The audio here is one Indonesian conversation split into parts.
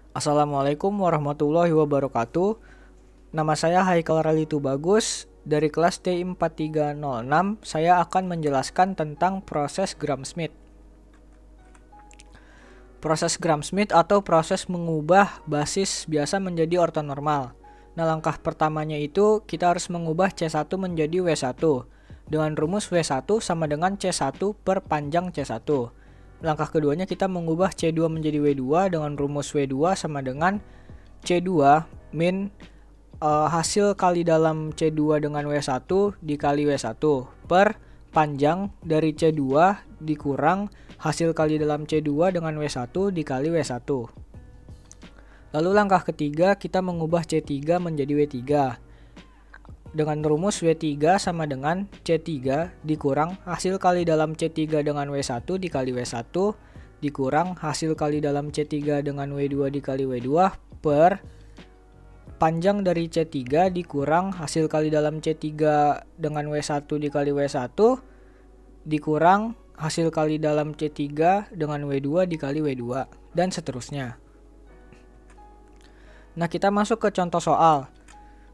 Assalamualaikum warahmatullahi wabarakatuh. Nama saya Haikal Ralitu Bagus. Dari kelas T4306, saya akan menjelaskan tentang proses Gram-Schmidt. Proses Gram-Schmidt atau proses mengubah basis biasa menjadi ortonormal. Nah, langkah pertamanya itu kita harus mengubah C1 menjadi W1 dengan rumus W1 sama dengan C1 per panjang C1. Langkah keduanya kita mengubah C2 menjadi W2 dengan rumus W2 sama dengan C2 min hasil kali dalam C2 dengan W1 dikali W1 per panjang dari C2 dikurang hasil kali dalam C2 dengan W1 dikali W1. Lalu langkah ketiga kita mengubah C3 menjadi W3 dengan rumus W3 sama dengan C3 dikurang hasil kali dalam C3 dengan W1 dikali W1 dikurang hasil kali dalam C3 dengan W2 dikali W2 per panjang dari C3 dikurang hasil kali dalam C3 dengan W1 dikali W1 dikurang hasil kali dalam C3 dengan W2 dikali W2 dan seterusnya. Nah, kita masuk ke contoh soal.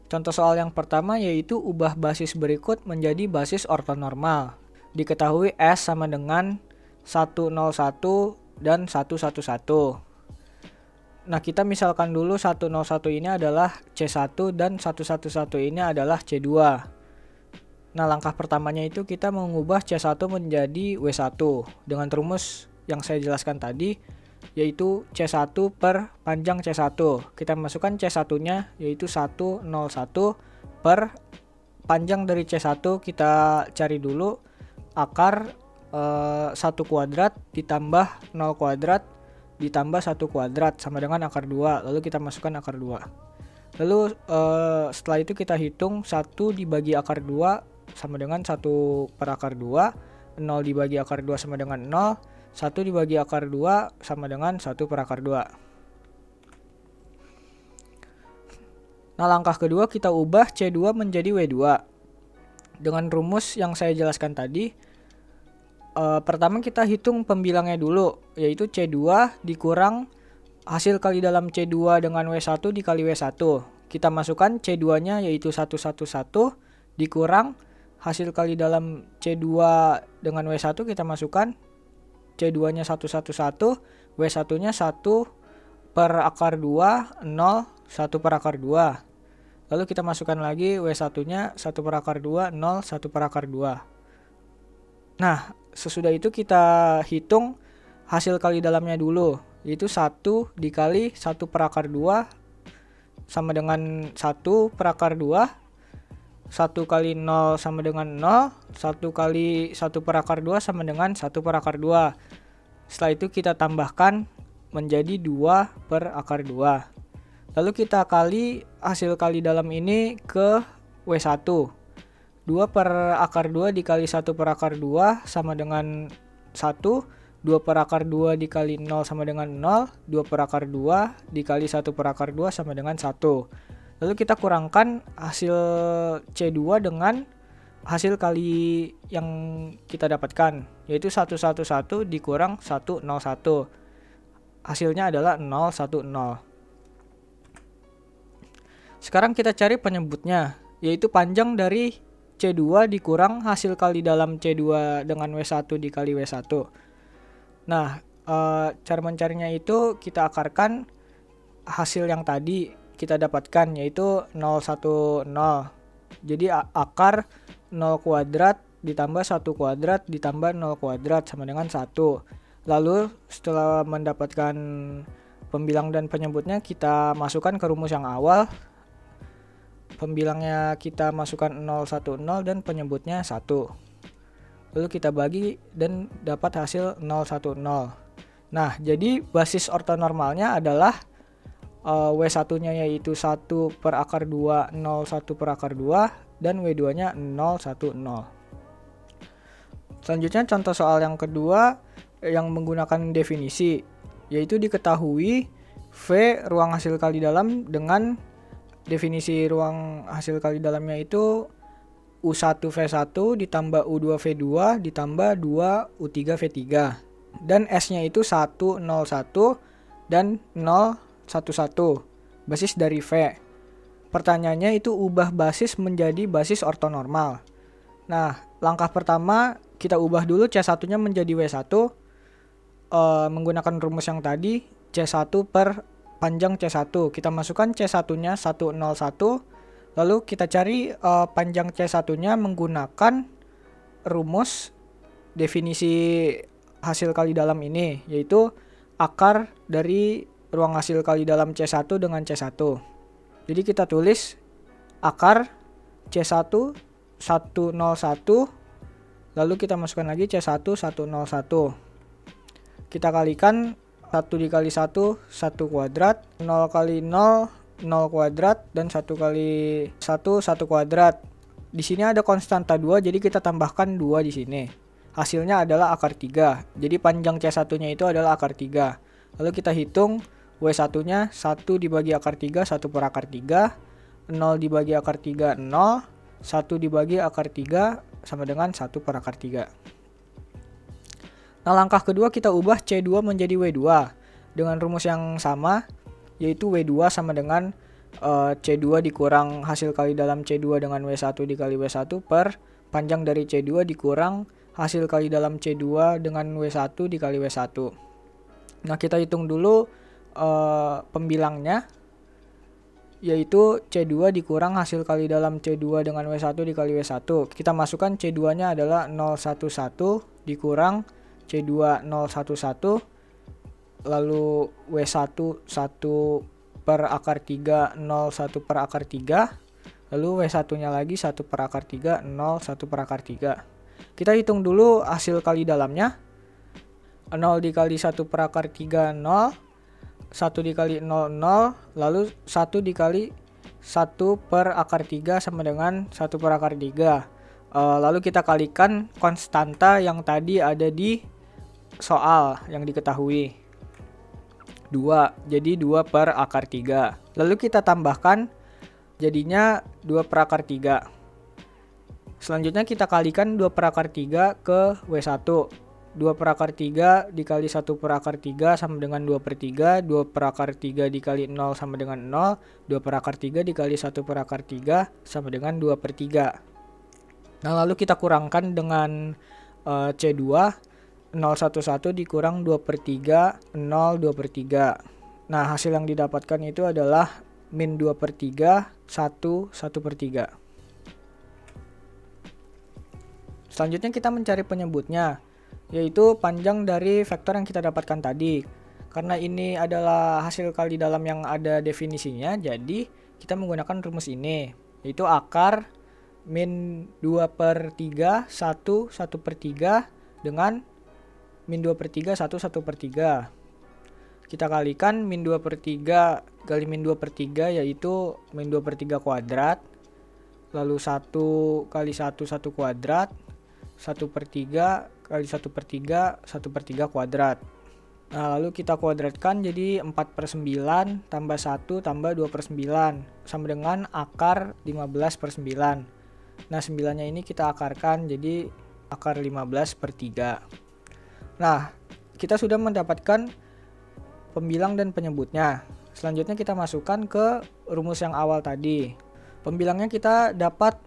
Contoh soal yang pertama yaitu ubah basis berikut menjadi basis ortonormal. Diketahui S sama dengan 101 dan 111. Nah, kita misalkan dulu 101 ini adalah C1 dan 111 ini adalah C2. Nah, langkah pertamanya itu kita mengubah C1 menjadi W1 dengan rumus yang saya jelaskan tadi, yaitu C1 per panjang C1. Kita masukkan C1-nya yaitu 101 per panjang dari C1 kita cari dulu akar 1 kuadrat ditambah 0 kuadrat ditambah 1 kuadrat sama dengan akar 2. Lalu kita masukkan akar 2. Lalu setelah itu kita hitung 1 dibagi akar 2 sama dengan 1 per akar 2, 0 dibagi akar 2 sama dengan 0, 1 dibagi akar 2 sama dengan 1 per akar 2. Nah, langkah kedua kita ubah C2 menjadi W2. Dengan rumus yang saya jelaskan tadi, pertama kita hitung pembilangnya dulu, yaitu C2 dikurang hasil kali dalam C2 dengan W1 dikali W1. Kita masukkan C2-nya yaitu 111 dikurang hasil kali dalam C2 dengan W1 kita masukkan C2-nya 111, W1-nya 1 per akar 2, 0, 1 per akar 2. Lalu kita masukkan lagi W1-nya 1 per akar 2, 0, 1 per akar 2. Nah, sesudah itu kita hitung hasil kali dalamnya dulu, yaitu 1 dikali 1 per akar 2 sama dengan 1 per akar 2. 1 kali 0 sama dengan 0, 1 kali 1 per akar 2 sama dengan 1 per akar 2. Setelah itu kita tambahkan menjadi 2 per akar 2. Lalu kita kali hasil kali dalam ini ke W1. 2 per akar 2 dikali 1 per akar 2 sama dengan 1. 2 per akar 2 dikali 0 sama dengan 0. 2 per akar 2 dikali 1 per akar 2 sama dengan 1. Lalu kita kurangkan hasil C2 dengan hasil kali yang kita dapatkan, yaitu 111 dikurang 101. Hasilnya adalah 010. Sekarang kita cari penyebutnya, yaitu panjang dari C2 dikurang hasil kali dalam C2 dengan W1 dikali W1. Nah, cara mencarinya itu kita akarkan hasil yang tadi kita dapatkan, yaitu 010. Jadi akar 0 kuadrat ditambah 1 kuadrat ditambah 0 kuadrat sama dengan 1. Lalu setelah mendapatkan pembilang dan penyebutnya kita masukkan ke rumus yang awal. Pembilangnya kita masukkan 010 dan penyebutnya 1. Lalu kita bagi dan dapat hasil 010. Nah, jadi basis ortonormalnya adalah W1-nya yaitu 1 per akar 2, 0, 1 per akar 2, dan W2-nya 0, 1, 0. Selanjutnya contoh soal yang kedua yang menggunakan definisi, yaitu diketahui V ruang hasil kali dalam dengan definisi ruang hasil kali dalamnya itu U1V1 ditambah U2V2 ditambah 2U3V3. Dan S-nya itu 1, 0, 1 dan 0, basis dari V. Pertanyaannya itu ubah basis menjadi basis ortonormal. Nah, langkah pertama kita ubah dulu C1-nya menjadi W1 menggunakan rumus yang tadi, C1 per panjang C1. Kita masukkan C1-nya 101, lalu kita cari panjang C1-nya menggunakan rumus definisi hasil kali dalam ini, yaitu akar dari ruang hasil kali dalam C1 dengan C1. Jadi kita tulis akar C1 101, lalu kita masukkan lagi C1 101. Kita kalikan 1 dikali 1 kuadrat, 0 kali 0 kuadrat, dan 1 kali 1 kuadrat. Di sini ada konstanta 2, jadi kita tambahkan 2 di sini. Hasilnya adalah akar 3. Jadi panjang C1-nya itu adalah akar 3. Lalu kita hitung W1-nya 1 dibagi akar 3, 1 per akar 3. 0 dibagi akar 3, 0. 1 dibagi akar 3 sama dengan 1 per akar 3. Nah, langkah kedua kita ubah C2 menjadi W2. Dengan rumus yang sama, yaitu W2 sama dengan C2 dikurang hasil kali dalam C2 dengan W1 dikali W1 per panjang dari C2 dikurang hasil kali dalam C2 dengan W1 dikali W1. Nah, kita hitung dulu pembilangnya, yaitu C2 dikurang hasil kali dalam C2 dengan W1 dikali W1. Kita masukkan C2-nya adalah 011 dikurang C2 011, lalu W1 1 per akar 3, 01 per akar 3, lalu W1-nya lagi 1 per akar 3, 0, 1 per akar 3. Kita hitung dulu hasil kali dalamnya. 0 dikali 1 per akar 3, 0. 1 dikali 0, 0. Lalu 1 dikali 1 per akar 3 sama dengan 1 per akar 3. Lalu kita kalikan konstanta yang tadi ada di soal yang diketahui. 2. Jadi 2 per akar 3. Lalu kita tambahkan, jadinya 2 per akar 3. Selanjutnya kita kalikan 2 per akar 3 ke W1. 2 per akar 3 dikali 1 per akar 3 sama dengan 2 per 3. 2 per akar 3 dikali 0 sama dengan 0. 2 per akar 3 dikali 1 per akar 3 sama dengan 2 per 3. Nah, lalu kita kurangkan dengan C2. 011 dikurang 2 per 3, 0, 2 per 3. Nah, hasil yang didapatkan itu adalah min 2 per 3, 1, 1 per 3. Selanjutnya kita mencari penyebutnya, yaitu panjang dari vektor yang kita dapatkan tadi. Karena ini adalah hasil kali dalam yang ada definisinya, jadi kita menggunakan rumus ini, yaitu akar min 2 per 3, 1, 1 per 3 dengan min 2 per 3, 1, 1 per 3. Kita kalikan min 2 per 3 kali min 2 per 3, yaitu min 2 per 3 kuadrat. Lalu 1 kali 1, 1 kuadrat. 1 per 3 kali 1 per 3, 1 per 3 kuadrat. Nah, lalu kita kuadratkan jadi 4 per 9 tambah 1 tambah 2 per 9 sama dengan akar 15 per 9. Nah, 9-nya ini kita akarkan jadi akar 15 per 3. Nah, kita sudah mendapatkan pembilang dan penyebutnya. Selanjutnya kita masukkan ke rumus yang awal tadi. Pembilangnya kita dapat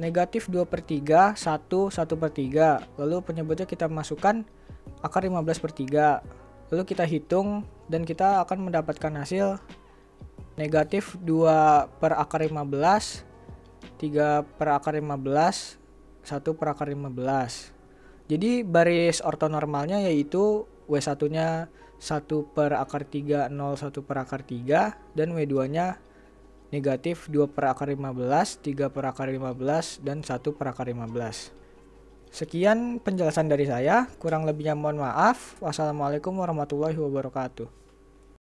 negatif 2 per 3, 1, 1 per 3. Lalu penyebutnya kita masukkan akar 15 per 3. Lalu kita hitung dan kita akan mendapatkan hasil negatif 2 per akar 15, 3 per akar 15, 1 per akar 15. Jadi baris ortonormalnya yaitu W1-nya 1 per akar 3, 0, 1 per akar 3, dan W2-nya negatif 2 per akar 15, 3 per akar 15, dan 1 per akar 15. Sekian penjelasan dari saya, kurang lebihnya mohon maaf. Wassalamualaikum warahmatullahi wabarakatuh.